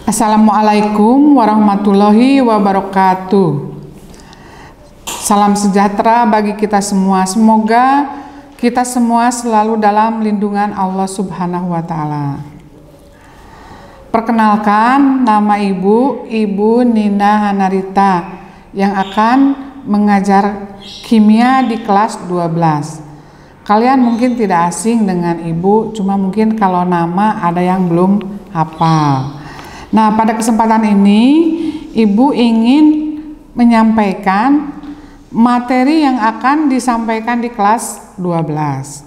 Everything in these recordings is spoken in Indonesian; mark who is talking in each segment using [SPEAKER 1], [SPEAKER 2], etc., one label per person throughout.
[SPEAKER 1] Assalamualaikum warahmatullahi wabarakatuh. Salam sejahtera bagi kita semua. Semoga kita semua selalu dalam lindungan Allah Subhanahu wa Ta'ala. Perkenalkan, nama Ibu Nina Hanarita yang akan mengajar kimia di kelas 12. Kalian mungkin tidak asing dengan Ibu, cuma mungkin kalau nama ada yang belum hafal. Nah, pada kesempatan ini Ibu ingin menyampaikan materi yang akan disampaikan di kelas 12.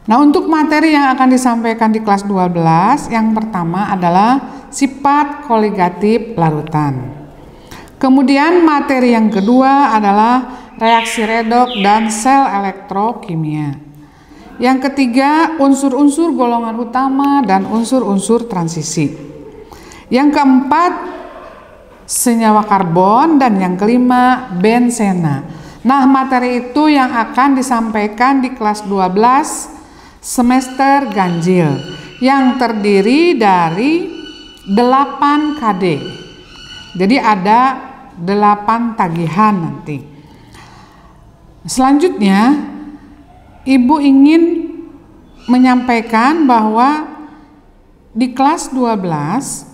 [SPEAKER 1] Nah, untuk materi yang akan disampaikan di kelas 12, yang pertama adalah sifat koligatif larutan. Kemudian materi yang kedua adalah reaksi redoks dan sel elektrokimia. Yang ketiga, unsur-unsur golongan utama dan unsur-unsur transisi. Yang keempat, senyawa karbon, dan yang kelima, bensena. Nah, materi itu yang akan disampaikan di kelas 12 semester ganjil yang terdiri dari 8 KD. Jadi ada 8 tagihan nanti. Selanjutnya, Ibu ingin menyampaikan bahwa di kelas 12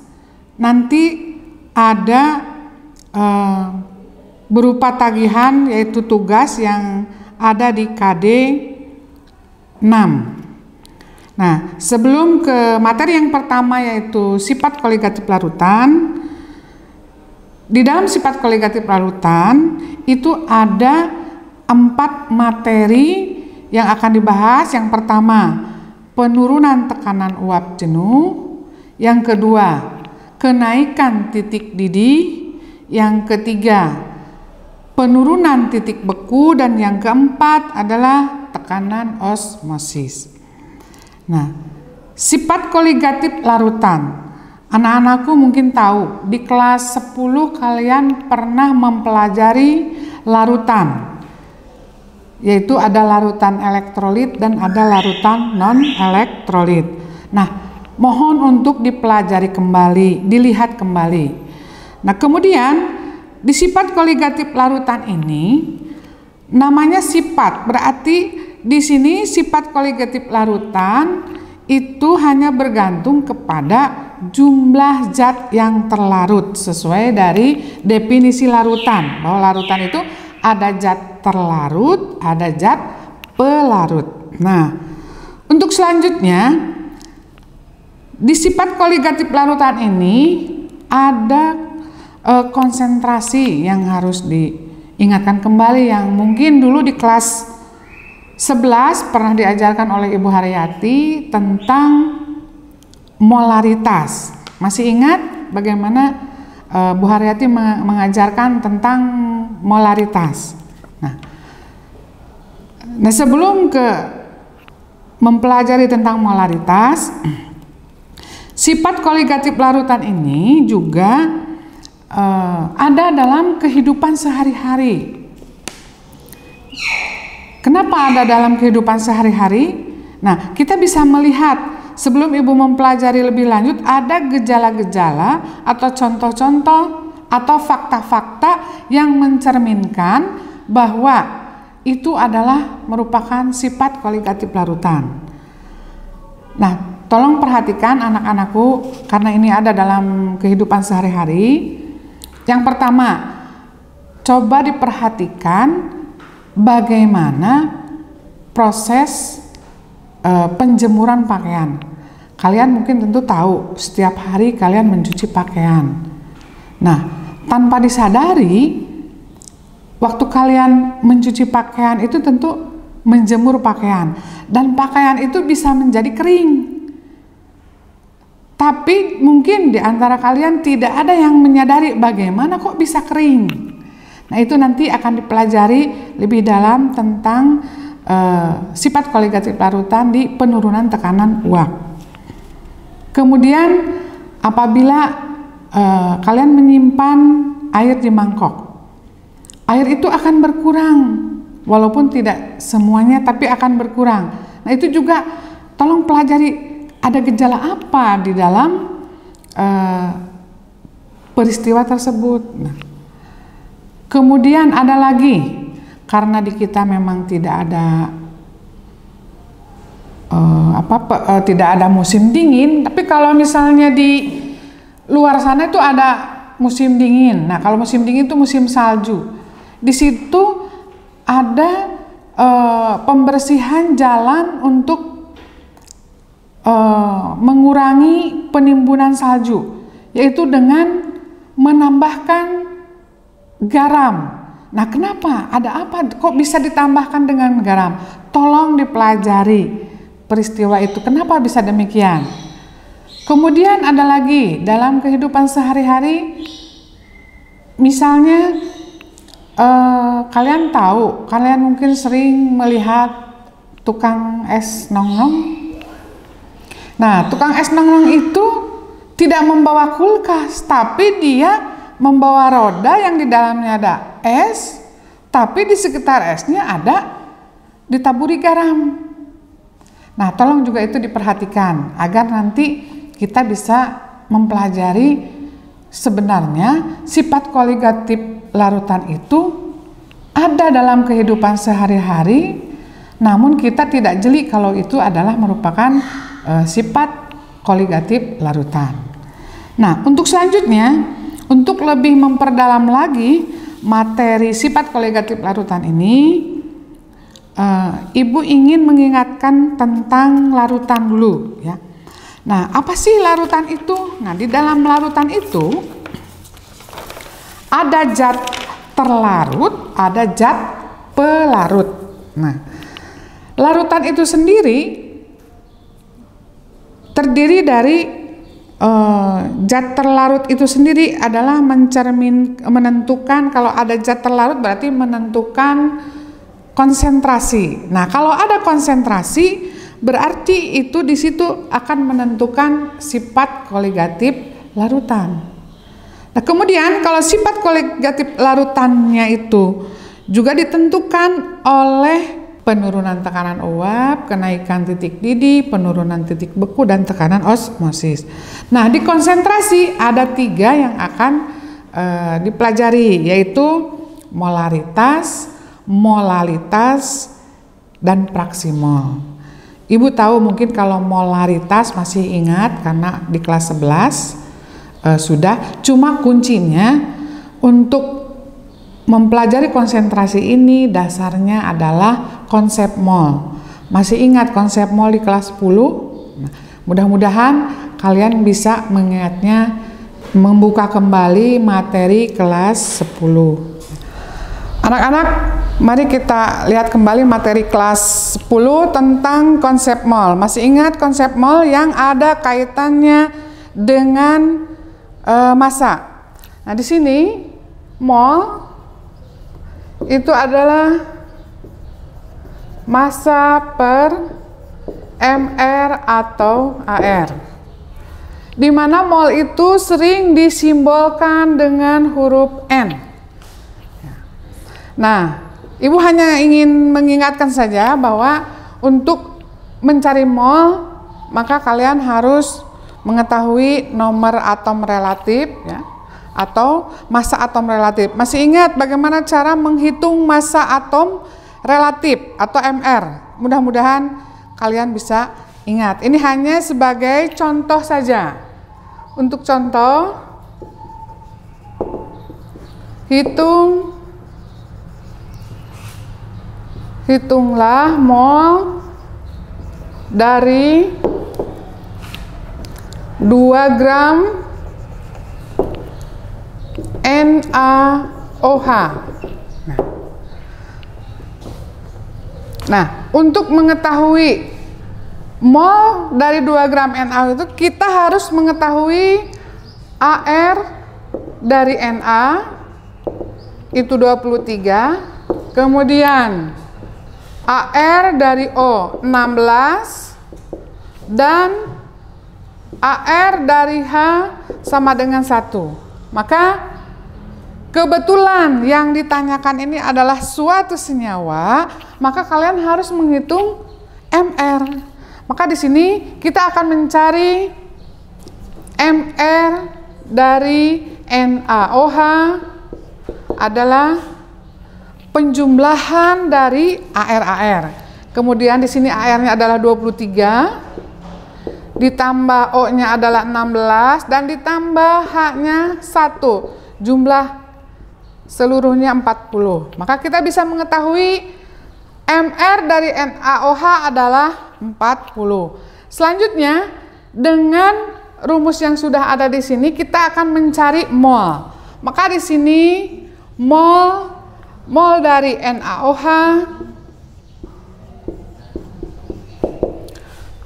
[SPEAKER 1] nanti ada berupa tagihan, yaitu tugas yang ada di KD 6. Nah, sebelum ke materi yang pertama, yaitu sifat koligatif larutan, di dalam sifat koligatif larutan itu ada 4 materi yang akan dibahas. Yang pertama, penurunan tekanan uap jenuh. Yang kedua, kenaikan titik didih. Yang ketiga, penurunan titik beku. Dan yang keempat adalah tekanan osmosis. Nah, sifat koligatif larutan, anak-anakku mungkin tahu, di kelas 10 kalian pernah mempelajari larutan, yaitu ada larutan elektrolit dan ada larutan non-elektrolit. Nah, mohon untuk dipelajari kembali, dilihat kembali. Nah, kemudian di sifat koligatif larutan ini namanya sifat, berarti di sini sifat koligatif larutan itu hanya bergantung kepada jumlah zat yang terlarut sesuai dari definisi larutan, bahwa larutan itu ada zat terlarut, ada zat pelarut. Nah, untuk selanjutnya di sifat koligatif larutan ini ada konsentrasi yang harus diingatkan kembali, yang mungkin dulu di kelas 11 pernah diajarkan oleh Ibu Haryati tentang molaritas. Masih ingat bagaimana Bu Haryati mengajarkan tentang molaritas? Nah, sebelum ke mempelajari tentang molaritas, sifat koligatif larutan ini juga ada dalam kehidupan sehari-hari. Kenapa ada dalam kehidupan sehari-hari? Nah, kita bisa melihat sebelum Ibu mempelajari lebih lanjut, ada gejala-gejala atau contoh-contoh atau fakta-fakta yang mencerminkan bahwa itu adalah merupakan sifat koligatif larutan. Nah, tolong perhatikan anak-anakku, karena ini ada dalam kehidupan sehari-hari. Yang pertama, coba diperhatikan bagaimana proses penjemuran pakaian. Kalian mungkin tentu tahu setiap hari kalian mencuci pakaian. Nah, tanpa disadari, waktu kalian mencuci pakaian itu tentu menjemur pakaian, dan pakaian itu bisa menjadi kering. Tapi mungkin di antara kalian tidak ada yang menyadari bagaimana kok bisa kering. Nah, itu nanti akan dipelajari lebih dalam tentang sifat koligatif larutan di penurunan tekanan uap. Kemudian apabila kalian menyimpan air di mangkok, air itu akan berkurang, walaupun tidak semuanya, tapi akan berkurang. Nah, itu juga tolong pelajari ada gejala apa di dalam peristiwa tersebut. Nah, kemudian ada lagi, karena di kita memang tidak ada tidak ada musim dingin, tapi kalau misalnya di luar sana itu ada musim dingin. Nah, kalau musim dingin itu musim salju. Di situ ada pembersihan jalan untuk mengurangi penimbunan salju, yaitu dengan menambahkan garam. Nah, kenapa? Ada apa? Kok bisa ditambahkan dengan garam? Tolong dipelajari peristiwa itu. Kenapa bisa demikian? Kemudian ada lagi dalam kehidupan sehari-hari, misalnya kalian tahu, kalian mungkin sering melihat tukang es nonglong. Nah, tukang es nonglong itu tidak membawa kulkas, tapi dia membawa roda yang di dalamnya ada es, tapi di sekitar esnya ada ditaburi garam. Nah, tolong juga itu diperhatikan agar nanti kita bisa mempelajari sebenarnya sifat koligatif larutan itu ada dalam kehidupan sehari-hari, namun kita tidak jeli kalau itu adalah merupakan sifat koligatif larutan. Nah, untuk selanjutnya, untuk lebih memperdalam lagi materi sifat koligatif larutan ini, Ibu ingin mengingatkan tentang larutan dulu ya. Nah, apa sih larutan itu? Nah, di dalam larutan itu ada zat terlarut, ada zat pelarut. Nah, larutan itu sendiri terdiri dari zat terlarut itu sendiri adalah menentukan, kalau ada zat terlarut berarti menentukan konsentrasi. Nah, kalau ada konsentrasi berarti itu di situ akan menentukan sifat koligatif larutan. Nah, kemudian kalau sifat koligatif larutannya itu juga ditentukan oleh penurunan tekanan uap, kenaikan titik didih, penurunan titik beku, dan tekanan osmosis. Nah, di konsentrasi ada 3 yang akan dipelajari, yaitu molaritas, molalitas, dan praksimol. Ibu tahu mungkin kalau molaritas masih ingat karena di kelas 11 sudah, cuma kuncinya untuk mempelajari konsentrasi ini dasarnya adalah konsep mol. Masih ingat konsep mol di kelas 10? Nah, mudah-mudahan kalian bisa mengingatnya, membuka kembali materi kelas 10. Anak-anak, mari kita lihat kembali materi kelas 10 tentang konsep mol. Masih ingat konsep mol yang ada kaitannya dengan massa. Nah, di sini mol itu adalah massa per mr atau ar, di mana mol itu sering disimbolkan dengan huruf N. Nah, Ibu hanya ingin mengingatkan saja bahwa untuk mencari mol maka kalian harus mengetahui nomor atom relatif ya, atau massa atom relatif. Masih ingat bagaimana cara menghitung massa atom relatif atau MR? Mudah-mudahan kalian bisa ingat. Ini hanya sebagai contoh saja. Untuk contoh, hitunglah mol dari 2 gram NaOH. Nah, untuk mengetahui mol dari 2 gram NaOH itu kita harus mengetahui AR dari Na itu 23, kemudian AR dari O 16, dan AR dari H sama dengan 1. Maka kebetulan yang ditanyakan ini adalah suatu senyawa, maka kalian harus menghitung MR. Maka di sini kita akan mencari MR dari NaOH adalah penjumlahan dari AR. Kemudian di sini AR-nya adalah 23, ditambah O-nya adalah 16, dan ditambah H-nya 1. Jumlah seluruhnya 40. Maka kita bisa mengetahui MR dari NaOH adalah 40. Selanjutnya, dengan rumus yang sudah ada di sini, kita akan mencari mol. Maka di sini mol dari NaOH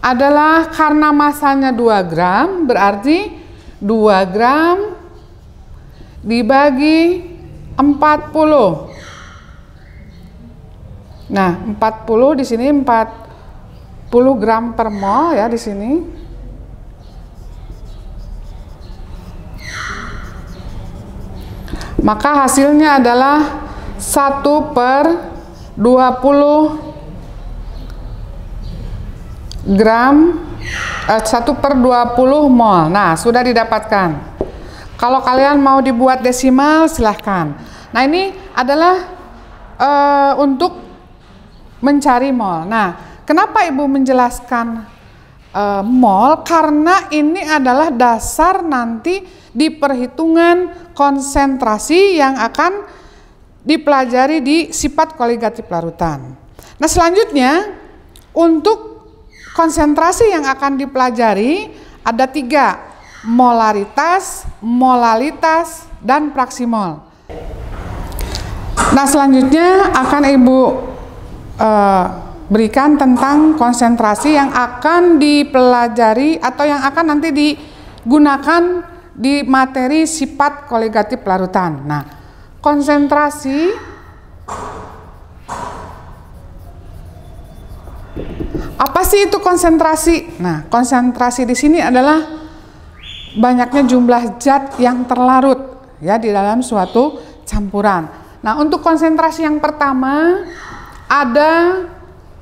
[SPEAKER 1] adalah, karena masanya 2 gram, berarti 2 gram dibagi 40. Nah, 40 di sini 40 gram per mol ya di sini. Maka hasilnya adalah 1/20 gram 1/20 mol. Nah, sudah didapatkan. Kalau kalian mau dibuat desimal, silahkan. Nah, ini adalah untuk mencari mol. Nah, kenapa Ibu menjelaskan mol? Karena ini adalah dasar nanti di perhitungan konsentrasi yang akan dipelajari di sifat koligatif larutan. Nah, selanjutnya untuk konsentrasi yang akan dipelajari ada 3, molaritas, molalitas, dan praksimol. Nah, selanjutnya akan Ibu berikan tentang konsentrasi yang akan dipelajari atau yang akan nanti digunakan di materi sifat koligatif larutan. Nah, konsentrasi apa sih itu konsentrasi? Nah, konsentrasi di sini adalah banyaknya jumlah zat yang terlarut ya di dalam suatu campuran. Nah, untuk konsentrasi yang pertama ada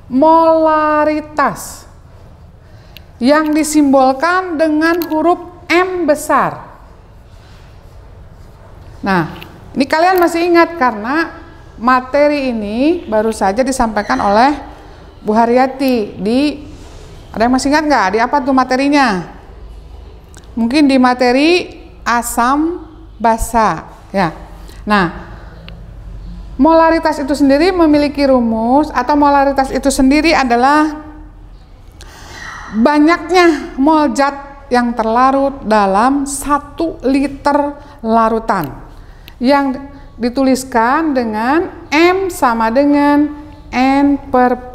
[SPEAKER 1] molaritas yang disimbolkan dengan huruf M besar. Nah, ini kalian masih ingat karena materi ini baru saja disampaikan oleh Bu Haryati ada yang masih ingat nggak? Di apa tuh materinya? Mungkin di materi asam basa ya. Nah, molaritas itu sendiri memiliki rumus, atau molaritas itu sendiri adalah banyaknya mol zat yang terlarut dalam 1 liter larutan yang dituliskan dengan M sama dengan N/P,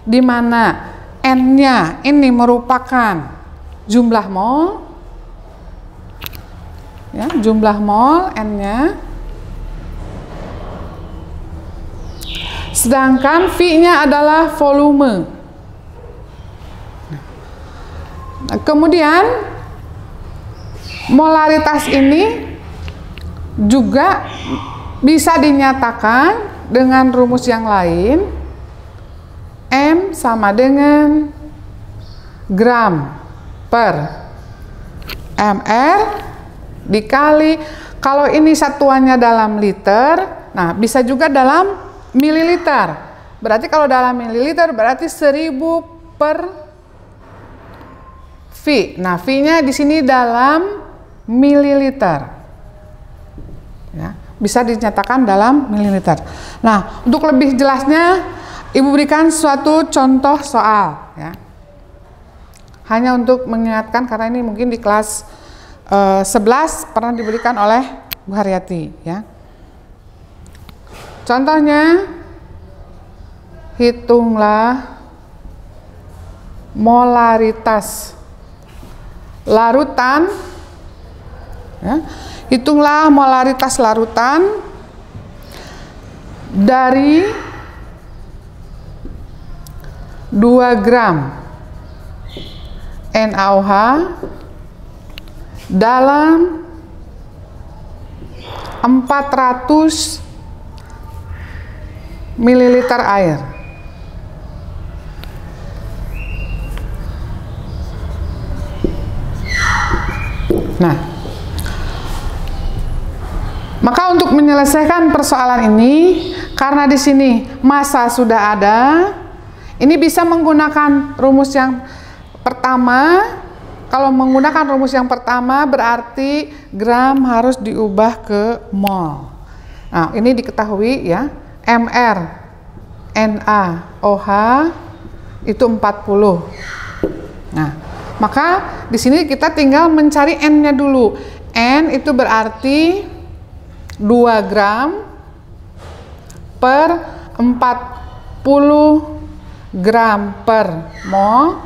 [SPEAKER 1] di mana N-nya ini merupakan jumlah mol ya, jumlah mol N-nya, sedangkan V-nya adalah volume. Nah, kemudian molaritas ini juga bisa dinyatakan dengan rumus yang lain, M sama dengan gram per mr dikali, kalau ini satuannya dalam liter, nah bisa juga dalam mililiter. Berarti kalau dalam mililiter berarti 1000 per V. Nah, V-nya di sini dalam mililiter. Ya, bisa dinyatakan dalam mililiter. Nah, untuk lebih jelasnya Ibu berikan suatu contoh soal ya. Hanya untuk mengingatkan karena ini mungkin di kelas 11 pernah diberikan oleh Bu Haryati ya. Contohnya, hitunglah molaritas larutan ya. Hitunglah molaritas larutan dari 2 gram NaOH dalam 400 mililiter air. Nah, Maka untuk menyelesaikan persoalan ini, karena di sini massa sudah ada, ini bisa menggunakan rumus yang pertama. Kalau menggunakan rumus yang pertama berarti gram harus diubah ke mol. Nah, ini diketahui ya, mR NaOH itu 40. Nah, maka di sini kita tinggal mencari N-nya dulu. N itu berarti 2 gram per 40 gram per mol,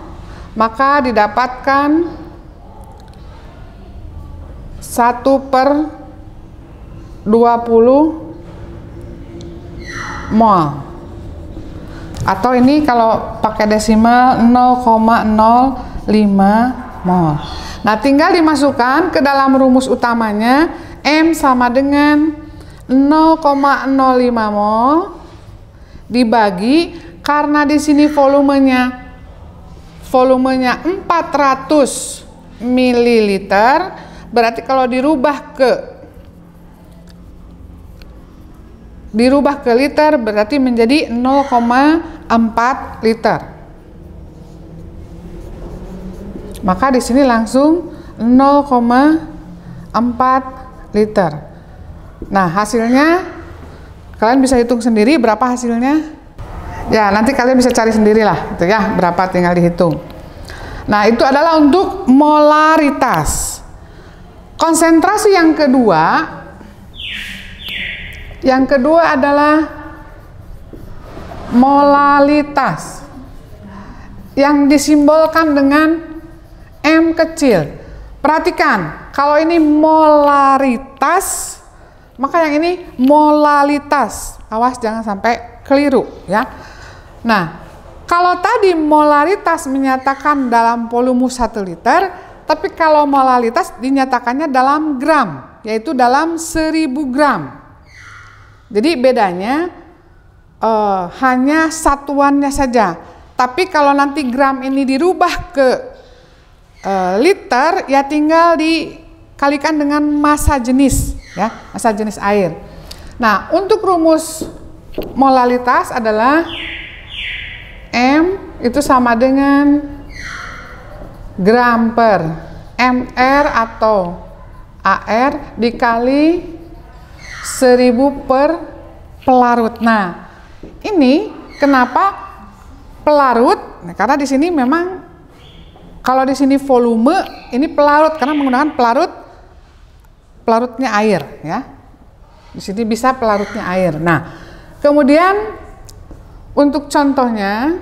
[SPEAKER 1] maka didapatkan 1/20 mol. Atau ini kalau pakai desimal 0,05 mol. Nah, tinggal dimasukkan ke dalam rumus utamanya. M sama dengan 0,05 mol dibagi, karena di sini volumenya 400 ml, berarti kalau dirubah ke liter berarti menjadi 0,4 liter. Maka di sini langsung 0,4 liter. Nah, hasilnya kalian bisa hitung sendiri berapa hasilnya. Ya, nanti kalian bisa cari sendirilah, gitu ya, berapa tinggal dihitung. Nah, itu adalah untuk molaritas. Konsentrasi yang kedua adalah molalitas, yang disimbolkan dengan M kecil. Perhatikan, kalau ini molaritas, maka yang ini molalitas. Awas jangan sampai keliru ya. Nah, kalau tadi molaritas menyatakan dalam volume 1 liter, tapi kalau molalitas dinyatakannya dalam gram, yaitu dalam 1000 gram. Jadi bedanya hanya satuannya saja. Tapi kalau nanti gram ini dirubah ke liter, ya tinggal dikalikan dengan massa jenis, ya, massa jenis air. Nah, untuk rumus molalitas adalah M itu sama dengan gram per mR atau AR dikali 1000 per pelarut. Nah, ini kenapa pelarut? Nah, karena di sini memang kalau di sini volume, ini pelarut karena menggunakan pelarutnya air, ya. Di sini bisa pelarutnya air. Nah, kemudian untuk contohnya,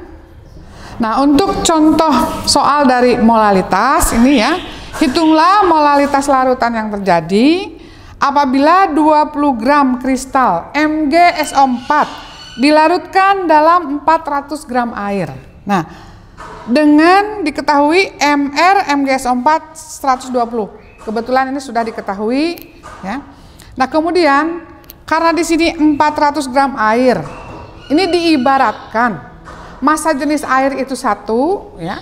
[SPEAKER 1] untuk contoh soal dari molalitas ini ya, hitunglah molalitas larutan yang terjadi apabila 20 gram kristal MgSO4 dilarutkan dalam 400 gram air. Nah, dengan diketahui mR MgSO4 120. Kebetulan ini sudah diketahui ya. Nah, kemudian karena di sini 400 gram air, ini diibaratkan massa jenis air itu 1 ya.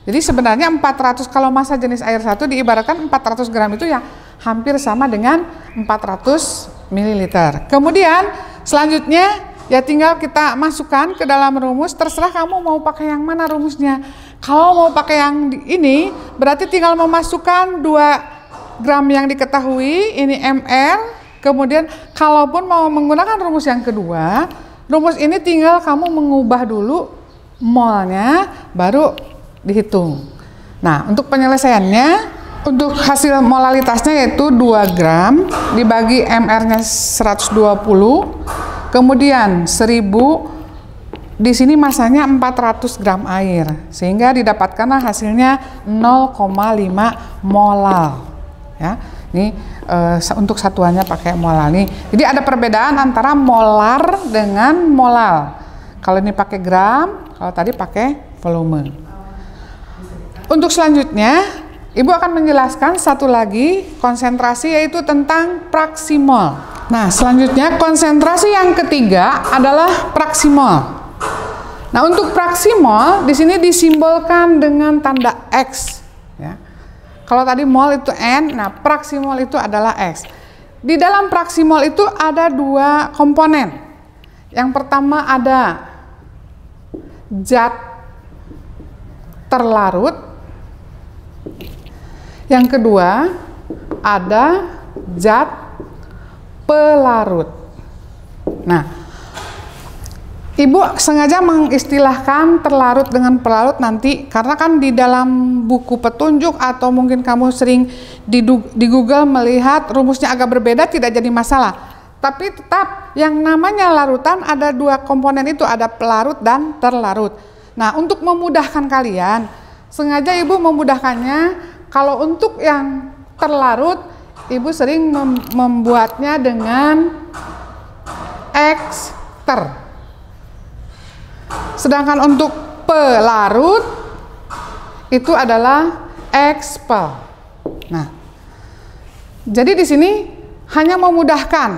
[SPEAKER 1] Jadi sebenarnya 400, kalau massa jenis air 1 diibaratkan 400 gram itu ya hampir sama dengan 400 ml. Kemudian selanjutnya ya tinggal kita masukkan ke dalam rumus, terserah kamu mau pakai yang mana rumusnya. Kalau mau pakai yang ini berarti tinggal memasukkan 2 gram yang diketahui, ini mR. Kemudian kalaupun mau menggunakan rumus yang kedua, rumus ini tinggal kamu mengubah dulu molnya baru dihitung. Nah, untuk penyelesaiannya, untuk hasil molalitasnya yaitu 2 gram dibagi mR-nya 120, kemudian 1000, di sini masanya 400 gram air, sehingga didapatkanlah hasilnya 0,5 molal. Ya, ini untuk satuannya pakai molal nih. Jadi ada perbedaan antara molar dengan molal. Kalau ini pakai gram, kalau tadi pakai volume. Untuk selanjutnya, Ibu akan menjelaskan satu lagi konsentrasi, yaitu tentang praksimol. Nah, selanjutnya konsentrasi yang ketiga adalah praksimol. Nah, untuk praksimol di sini disimbolkan dengan tanda X. Ya. Kalau tadi mol itu N, nah praksimol itu adalah X. Di dalam praksimol itu ada dua komponen. Yang pertama ada zat terlarut. Yang kedua ada zat pelarut. Nah, Ibu sengaja mengistilahkan terlarut dengan pelarut nanti karena kan di dalam buku petunjuk atau mungkin kamu sering di Google melihat rumusnya agak berbeda, tidak jadi masalah. Tapi tetap yang namanya larutan ada dua komponen itu, ada pelarut dan terlarut. Nah, untuk memudahkan kalian, sengaja Ibu memudahkannya. Kalau untuk yang terlarut, Ibu sering membuatnya dengan ekster. Sedangkan untuk pelarut itu adalah expel. Nah, jadi di sini hanya memudahkan.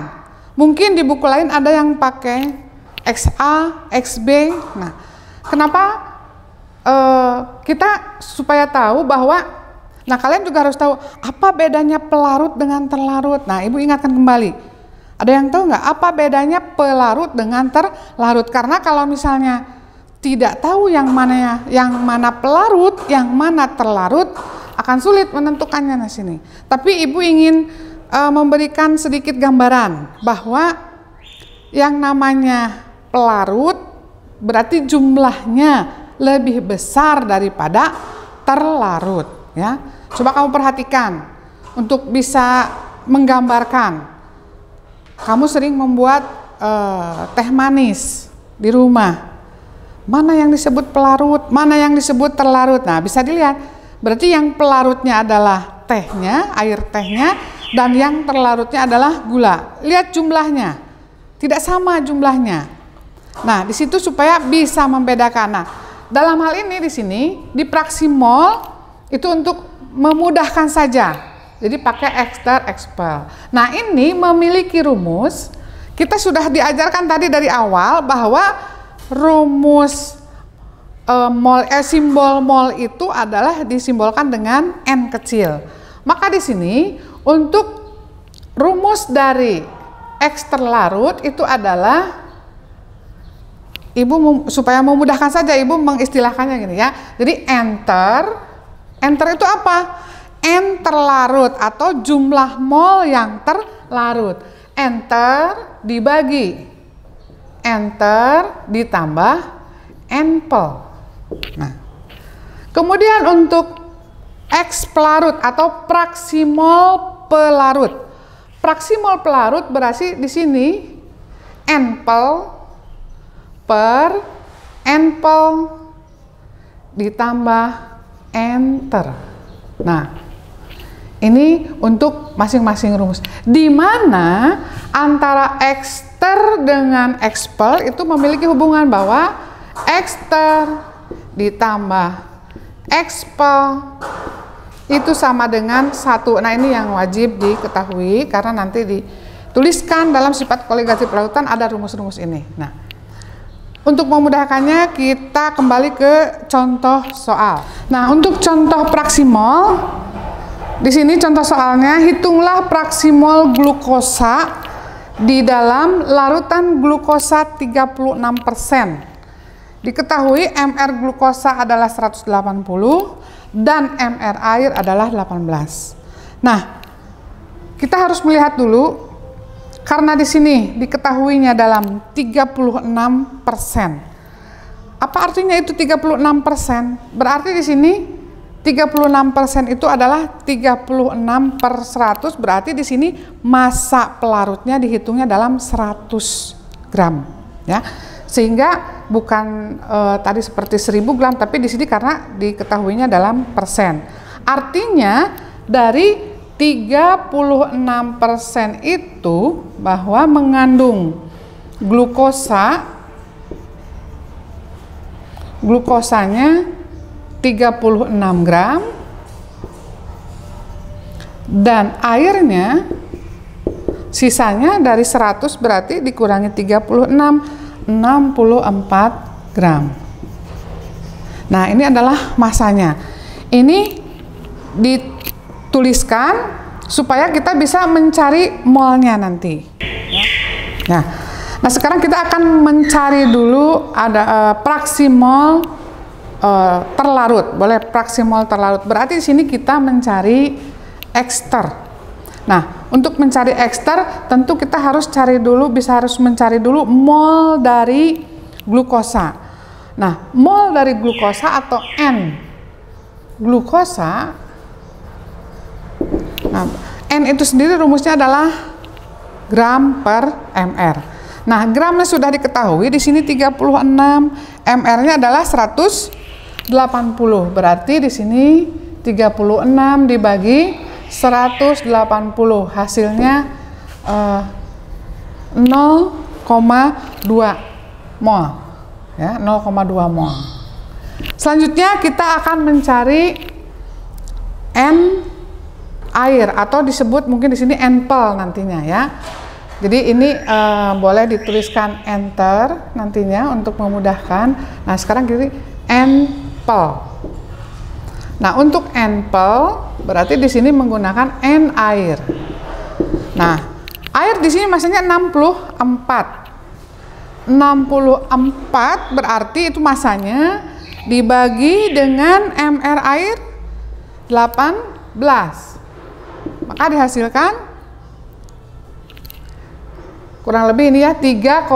[SPEAKER 1] Mungkin di buku lain ada yang pakai XA, XB. Nah, kenapa kita supaya tahu bahwa, nah kalian juga harus tahu apa bedanya pelarut dengan terlarut. Nah, Ibu ingatkan kembali. Ada yang tahu nggak apa bedanya pelarut dengan terlarut? Karena kalau misalnya tidak tahu yang mana pelarut, yang mana terlarut, akan sulit menentukannya di sini. Tapi Ibu ingin memberikan sedikit gambaran bahwa yang namanya pelarut berarti jumlahnya lebih besar daripada terlarut, ya. Coba kamu perhatikan untuk bisa menggambarkan. Kamu sering membuat teh manis di rumah. Mana yang disebut pelarut, mana yang disebut terlarut. Nah, bisa dilihat. Berarti yang pelarutnya adalah tehnya, air tehnya, dan yang terlarutnya adalah gula. Lihat jumlahnya. Tidak sama jumlahnya. Nah, di situ supaya bisa membedakan. Nah, dalam hal ini di sini di praksimol itu untuk memudahkan saja. Jadi pakai ekster, expel. Nah, ini memiliki rumus. Kita sudah diajarkan tadi dari awal bahwa rumus simbol mol itu adalah disimbolkan dengan N kecil. Maka di sini untuk rumus dari ekster larut itu adalah, Ibu supaya memudahkan saja Ibu mengistilahkannya gini ya. Jadi enter itu apa? N terlarut atau jumlah mol yang terlarut. Enter dibagi enter ditambah NPel. Nah, kemudian untuk X pelarut atau praksimol pelarut. Praksimol pelarut berarti di sini NPel per NPel ditambah enter. Nah, ini untuk masing-masing rumus. Di mana antara ekster dengan expel itu memiliki hubungan bahwa ekster ditambah expel itu sama dengan 1. Nah, ini yang wajib diketahui karena nanti dituliskan dalam sifat koligatif pelautan ada rumus-rumus ini. Nah, untuk memudahkannya kita kembali ke contoh soal. Nah, untuk contoh praksimol, di sini contoh soalnya, hitunglah praksimol glukosa di dalam larutan glukosa 36%. Diketahui MR glukosa adalah 180 dan MR air adalah 18. Nah, kita harus melihat dulu karena di sini diketahuinya dalam 36%. Apa artinya itu 36%? Berarti di sini 36% itu adalah 36/100, berarti di sini massa pelarutnya dihitungnya dalam 100 gram, ya. Sehingga bukan tadi seperti 1000 gram, tapi di sini karena diketahuinya dalam persen. Artinya dari 36% itu bahwa mengandung glukosanya 36 gram dan airnya sisanya dari 100 berarti dikurangi 36, 64 gram. Nah, ini adalah masanya. Ini dituliskan supaya kita bisa mencari molnya nanti. Nah, sekarang kita akan mencari dulu ada fraksi mol terlarut. Boleh fraksi mol terlarut. Berarti di sini kita mencari ester. Nah, untuk mencari ester tentu kita harus mencari dulu mol dari glukosa. Nah, mol dari glukosa atau N glukosa. Nah, N itu sendiri rumusnya adalah gram per mr. Nah, gramnya sudah diketahui, di sini 36, mr-nya adalah 180. Berarti di sini 36 dibagi 180, hasilnya 0,2 mol. Ya, 0,2 mol. Selanjutnya kita akan mencari N air atau disebut mungkin di sini NPL nantinya ya. Jadi ini boleh dituliskan enter nantinya untuk memudahkan. Nah, sekarang kita NPL. Nah, untuk NPL berarti di sini menggunakan N air. Nah, air di sini masanya 64. 64 berarti itu masanya dibagi dengan mr air 18. Maka dihasilkan kurang lebih ini ya 3,56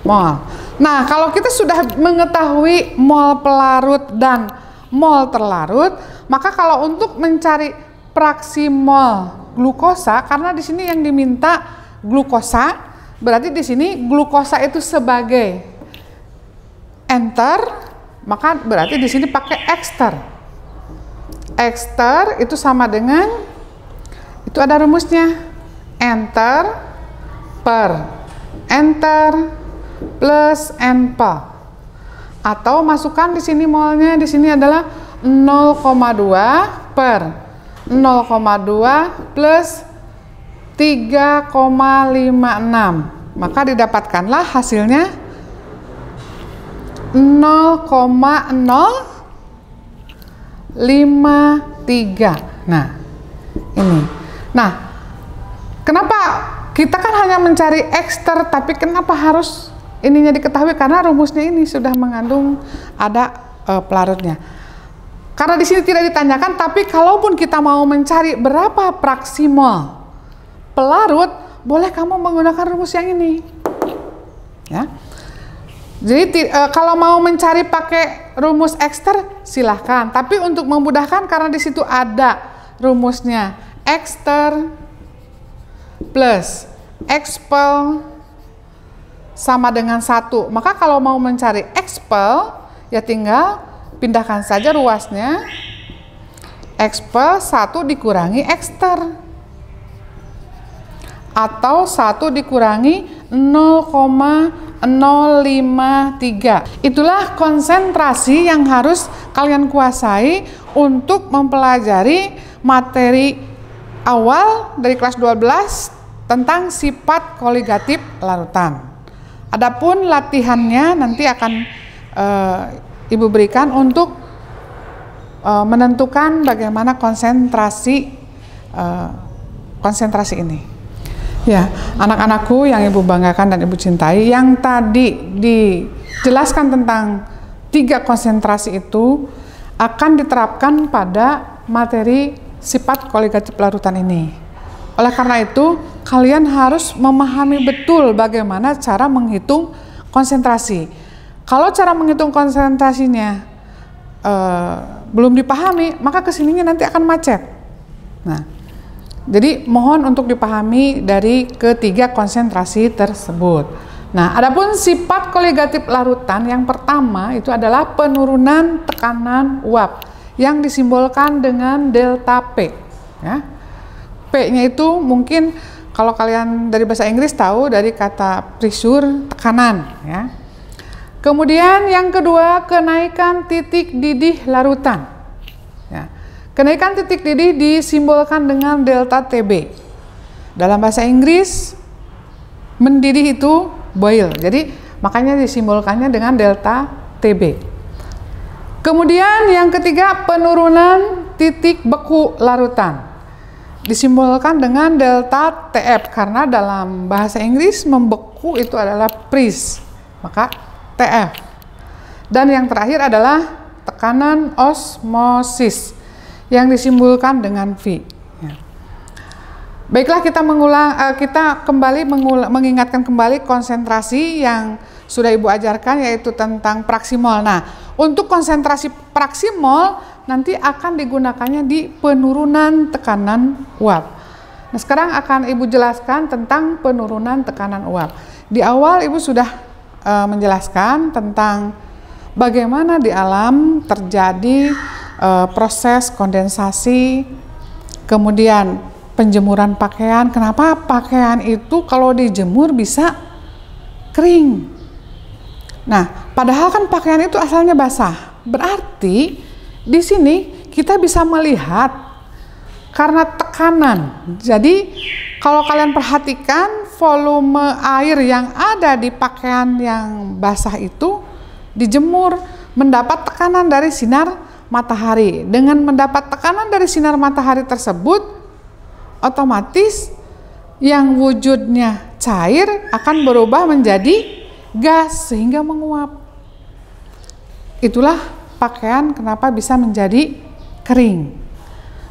[SPEAKER 1] mol. Nah, kalau kita sudah mengetahui mol pelarut dan mol terlarut, maka kalau untuk mencari fraksi mol glukosa, karena di sini yang diminta glukosa, berarti di sini glukosa itu sebagai enter, maka berarti di sini pakai ester. Ester itu sama dengan, itu ada rumusnya, enter per enter plus NPL. Atau masukkan di sini molnya, di sini adalah 0,2 per 0,2 plus 3,56. Maka didapatkanlah hasilnya 0,053. Nah, ini. Nah, kenapa kita kan hanya mencari ester, tapi kenapa harus ininya diketahui? Karena rumusnya ini sudah mengandung ada pelarutnya. Karena di sini tidak ditanyakan, tapi kalaupun kita mau mencari berapa fraksi mol pelarut, boleh kamu menggunakan rumus yang ini. Ya. Jadi kalau mau mencari pakai rumus ester silahkan, tapi untuk memudahkan karena di situ ada rumusnya ester plus expel sama dengan 1. Maka kalau mau mencari expel ya tinggal pindahkan saja ruasnya. Expel 1 dikurangi ester atau 1 dikurangi 0,053. Itulah konsentrasi yang harus kalian kuasai untuk mempelajari materi awal dari kelas 12 tentang sifat koligatif larutan. Adapun latihannya nanti akan Ibu berikan untuk menentukan bagaimana konsentrasi ini. Ya, anak-anakku yang Ibu banggakan dan Ibu cintai, yang tadi dijelaskan tentang 3 konsentrasi itu akan diterapkan pada materi sifat koligatif larutan ini. Oleh karena itu, kalian harus memahami betul bagaimana cara menghitung konsentrasi. Kalau cara menghitung konsentrasinya belum dipahami, maka kesininya nanti akan macet. Nah, jadi mohon untuk dipahami dari ketiga konsentrasi tersebut. Nah, adapun sifat koligatif larutan yang pertama itu adalah penurunan tekanan uap yang disimbolkan dengan delta P. Ya. P-nya itu mungkin kalau kalian dari bahasa Inggris tahu dari kata pressure, tekanan. Ya. Kemudian yang kedua, kenaikan titik didih larutan. Ya. Kenaikan titik didih disimbolkan dengan delta TB. Dalam bahasa Inggris, mendidih itu boil. Jadi makanya disimbolkannya dengan delta TB. Kemudian yang ketiga, penurunan titik beku larutan. Disimbolkan dengan delta TF karena dalam bahasa Inggris membeku itu adalah freeze, maka TF. Dan yang terakhir adalah tekanan osmosis yang disimbolkan dengan V. Ya. Baiklah, kita kembali mengingatkan kembali konsentrasi yang sudah Ibu ajarkan, yaitu tentang praksimol. Nah, untuk konsentrasi praksimol nanti akan digunakannya di penurunan tekanan uap. Nah, sekarang akan Ibu jelaskan tentang penurunan tekanan uap. Di awal Ibu sudah menjelaskan tentang bagaimana di alam terjadi proses kondensasi, kemudian penjemuran pakaian. Kenapa pakaian itu kalau dijemur bisa kering? Nah, padahal kan pakaian itu asalnya basah. Berarti di sini kita bisa melihat karena tekanan. Jadi kalau kalian perhatikan volume air yang ada di pakaian yang basah itu dijemur mendapat tekanan dari sinar matahari. Dengan mendapat tekanan dari sinar matahari tersebut, otomatis yang wujudnya cair akan berubah menjadi gas sehingga menguap. Itulah pakaian kenapa bisa menjadi kering.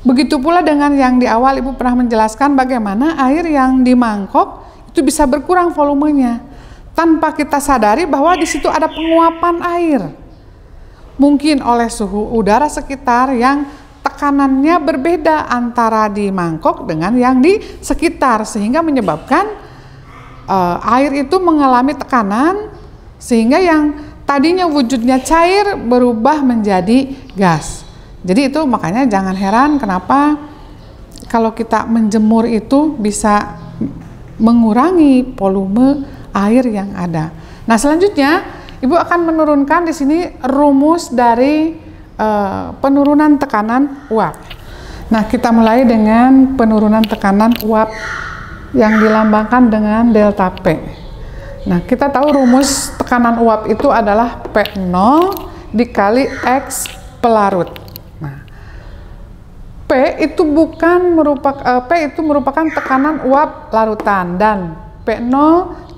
[SPEAKER 1] Begitu pula dengan yang di awal Ibu pernah menjelaskan bagaimana air yang di mangkok itu bisa berkurang volumenya tanpa kita sadari bahwa di situ ada penguapan air. Mungkin oleh suhu udara sekitar yang tekanannya berbeda antara di mangkok dengan yang di sekitar, sehingga menyebabkan air itu mengalami tekanan sehingga yang tadinya wujudnya cair berubah menjadi gas. Jadi itu makanya jangan heran kenapa kalau kita menjemur itu bisa mengurangi volume air yang ada. Nah, selanjutnya Ibu akan menurunkan di sini rumus dari penurunan tekanan uap. Nah, kita mulai dengan penurunan tekanan uap yang dilambangkan dengan delta P. Nah, kita tahu rumus tekanan uap itu adalah P0 dikali X pelarut. Nah, P itu merupakan tekanan uap larutan dan P0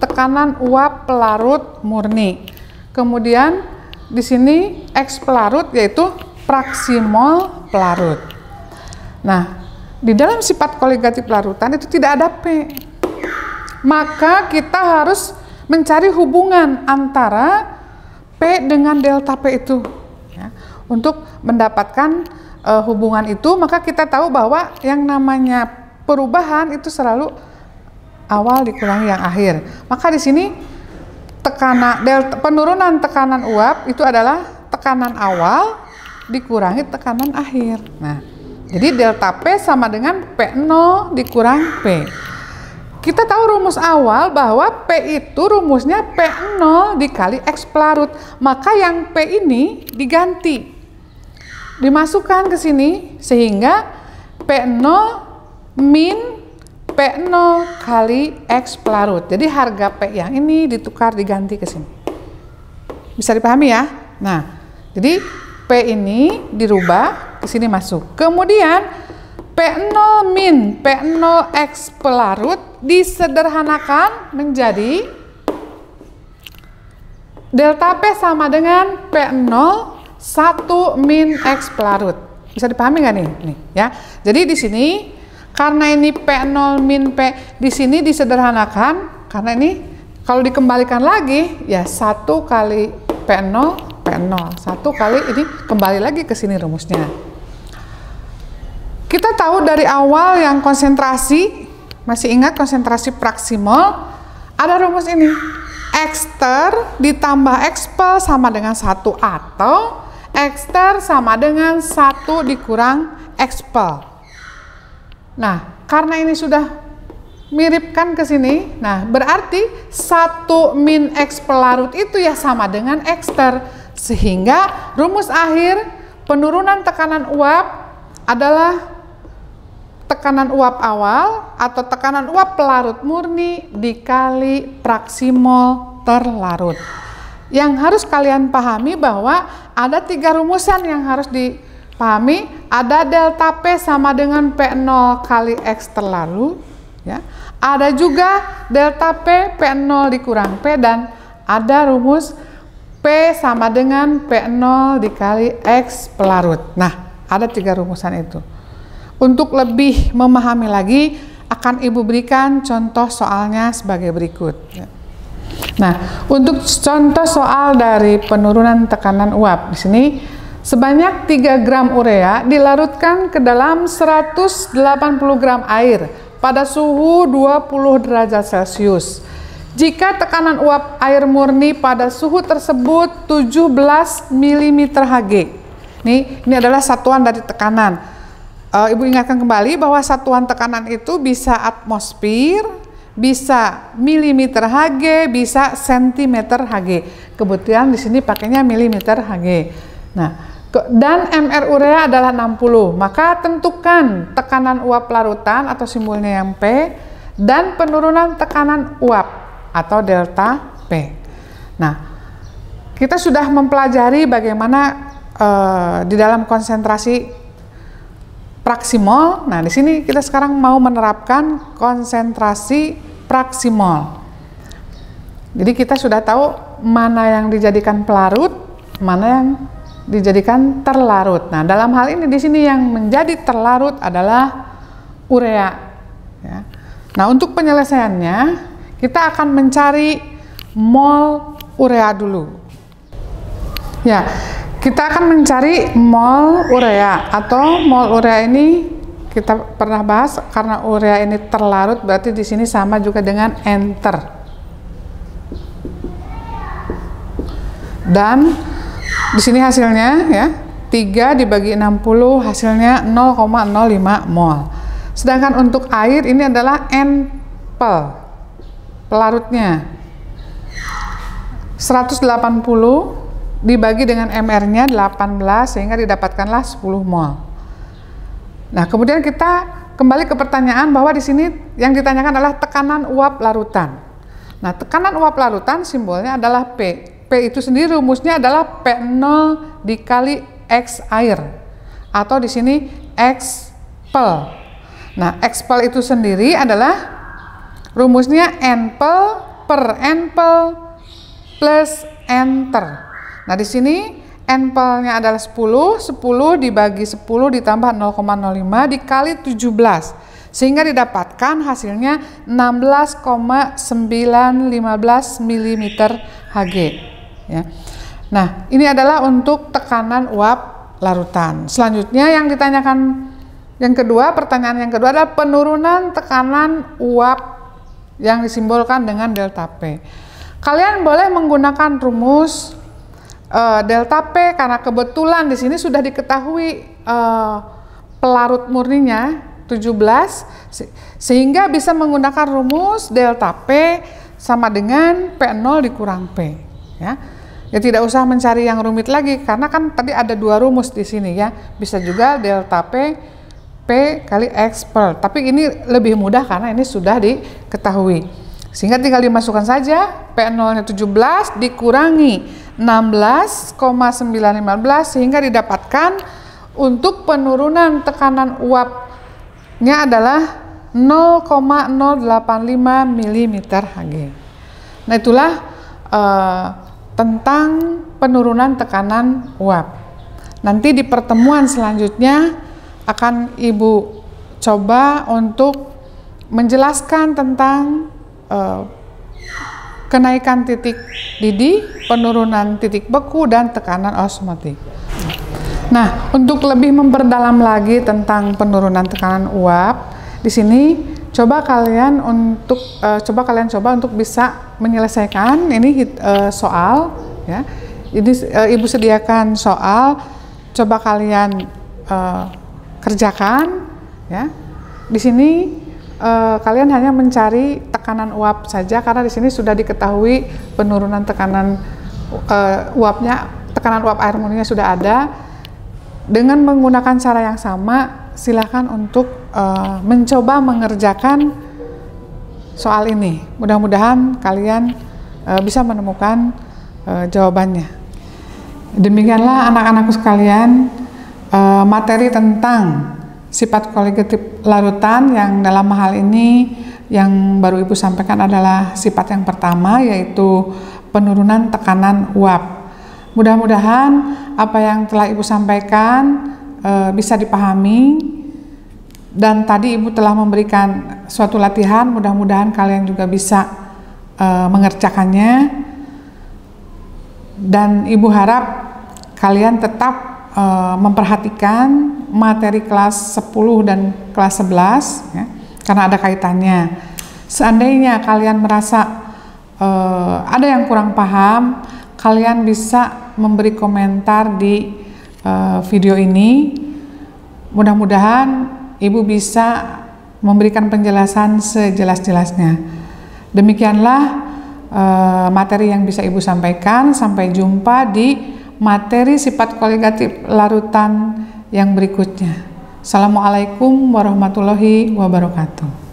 [SPEAKER 1] tekanan uap pelarut murni. Kemudian di sini X pelarut yaitu praksimol pelarut. Nah, di dalam sifat koligatif larutan itu tidak ada P. Maka kita harus mencari hubungan antara P dengan delta P itu. Ya. Untuk mendapatkan hubungan itu, maka kita tahu bahwa yang namanya perubahan itu selalu awal dikurangi yang akhir. Maka di sini penurunan tekanan uap itu adalah tekanan awal dikurangi tekanan akhir. Nah, jadi delta P sama dengan P0 dikurang P. Kita tahu rumus awal bahwa P itu rumusnya P0 dikali X pelarut. Maka yang P ini diganti, dimasukkan ke sini sehingga P0 min P0 kali X pelarut. Jadi harga P yang ini ditukar diganti ke sini. Bisa dipahami ya? Nah, jadi P ini dirubah ke sini masuk. Kemudian P0 min P0 X pelarut disederhanakan menjadi delta P sama dengan P0 1 min X pelarut. Bisa dipahami nggak nih? Nih ya. Jadi di sini karena ini P0 min P di sini disederhanakan, karena ini kalau dikembalikan lagi ya 1 kali P0 P0 1 kali ini kembali lagi ke sini rumusnya. Kita tahu dari awal yang konsentrasi, masih ingat konsentrasi praksimol, ada rumus ini. Ekster ditambah expel sama dengan 1 atau ekster sama dengan 1 dikurang expel. Nah, karena ini sudah miripkan ke sini, nah berarti 1 min X pelarut itu ya sama dengan ekster. Sehingga rumus akhir penurunan tekanan uap adalah tekanan uap awal atau tekanan uap pelarut murni dikali praksimol terlarut. Yang harus kalian pahami bahwa ada 3 rumusan yang harus pahami ada delta P sama dengan P0 kali X terlarut, ya. Ada juga delta P, P0 dikurang P, dan ada rumus P sama dengan P0 dikali X pelarut. Nah, ada 3 rumusan itu. Untuk lebih memahami lagi, akan Ibu berikan contoh soalnya sebagai berikut. Nah, untuk contoh soal dari penurunan tekanan uap, di sini sebanyak 3 gram urea dilarutkan ke dalam 180 gram air pada suhu 20 derajat Celcius. Jika tekanan uap air murni pada suhu tersebut 17 mm Hg. Ini adalah satuan dari tekanan. Ibu ingatkan kembali bahwa satuan tekanan itu bisa atmosfer, bisa milimeter Hg, bisa sentimeter Hg. Kebetulan di sini pakainya milimeter Hg. Nah, dan MR urea adalah 60. Maka tentukan tekanan uap larutan atau simbolnya yang P dan penurunan tekanan uap atau delta P. Nah, kita sudah mempelajari bagaimana di dalam konsentrasi praksimol. Nah, di sini kita sekarang mau menerapkan konsentrasi praksimol. Jadi kita sudah tahu mana yang dijadikan pelarut, mana yang dijadikan terlarut. Nah, dalam hal ini di sini yang menjadi terlarut adalah urea. Ya. Nah, untuk penyelesaiannya kita akan mencari mol urea dulu. Ya. Kita akan mencari mol urea, atau mol urea ini kita pernah bahas karena urea ini terlarut, berarti di sini sama juga dengan enter. Dan di sini hasilnya ya 3 dibagi 60 hasilnya 0,05 mol. Sedangkan untuk air ini adalah NPL, pelarutnya 180 dibagi dengan MR-nya 18 sehingga didapatkanlah 10 mol. Nah, kemudian kita kembali ke pertanyaan bahwa di sini yang ditanyakan adalah tekanan uap larutan. Nah, tekanan uap larutan simbolnya adalah P. P itu sendiri rumusnya adalah P0 dikali X air atau di sini X pel. Nah, X pel itu sendiri adalah rumusnya NPel per NPel plus enter. Nah, di sini NPL-nya adalah 10 dibagi 10 ditambah 0,05 dikali 17 sehingga didapatkan hasilnya 16,915 mm Hg. Ya. Nah, ini adalah untuk tekanan uap larutan. Selanjutnya yang ditanyakan yang kedua, pertanyaan yang kedua adalah penurunan tekanan uap yang disimbolkan dengan delta P. Kalian boleh menggunakan rumus delta P karena kebetulan di sini sudah diketahui pelarut murninya 17 sehingga bisa menggunakan rumus delta P sama dengan P0 dikurang P, ya. Ya tidak usah mencari yang rumit lagi karena kan tadi ada 2 rumus di sini ya. Bisa juga delta P kali X per. Tapi ini lebih mudah karena ini sudah diketahui. Sehingga tinggal dimasukkan saja P0-nya 17 dikurangi 16,915 sehingga didapatkan untuk penurunan tekanan uapnya adalah 0,085 mm Hg. Nah, itulah tentang penurunan tekanan uap. Nanti di pertemuan selanjutnya akan Ibu coba untuk menjelaskan tentang kenaikan titik didih, penurunan titik beku, dan tekanan osmotik. Nah, untuk lebih memperdalam lagi tentang penurunan tekanan uap, di sini coba kalian coba untuk bisa menyelesaikan ini soal, ya. Ini Ibu sediakan soal, coba kalian kerjakan, ya. Di sini kalian hanya mencari tekanan uap saja karena di sini sudah diketahui penurunan tekanan uapnya, tekanan uap air murninya sudah ada. Dengan menggunakan cara yang sama, silahkan untuk mencoba mengerjakan soal ini. Mudah-mudahan kalian bisa menemukan jawabannya. Demikianlah anak-anakku sekalian, materi tentang sifat koligatif larutan, yang dalam hal ini yang baru Ibu sampaikan adalah sifat yang pertama, yaitu penurunan tekanan uap. Mudah-mudahan apa yang telah Ibu sampaikan bisa dipahami, dan tadi Ibu telah memberikan suatu latihan, mudah-mudahan kalian juga bisa mengerjakannya, dan Ibu harap kalian tetap memperhatikan materi kelas 10 dan kelas 11 ya, karena ada kaitannya. Seandainya kalian merasa ada yang kurang paham, kalian bisa memberi komentar di video ini. Mudah-mudahan Ibu bisa memberikan penjelasan sejelas-jelasnya. Demikianlah materi yang bisa Ibu sampaikan. Sampai jumpa di materi sifat koligatif larutan yang berikutnya. Assalamualaikum warahmatullahi wabarakatuh.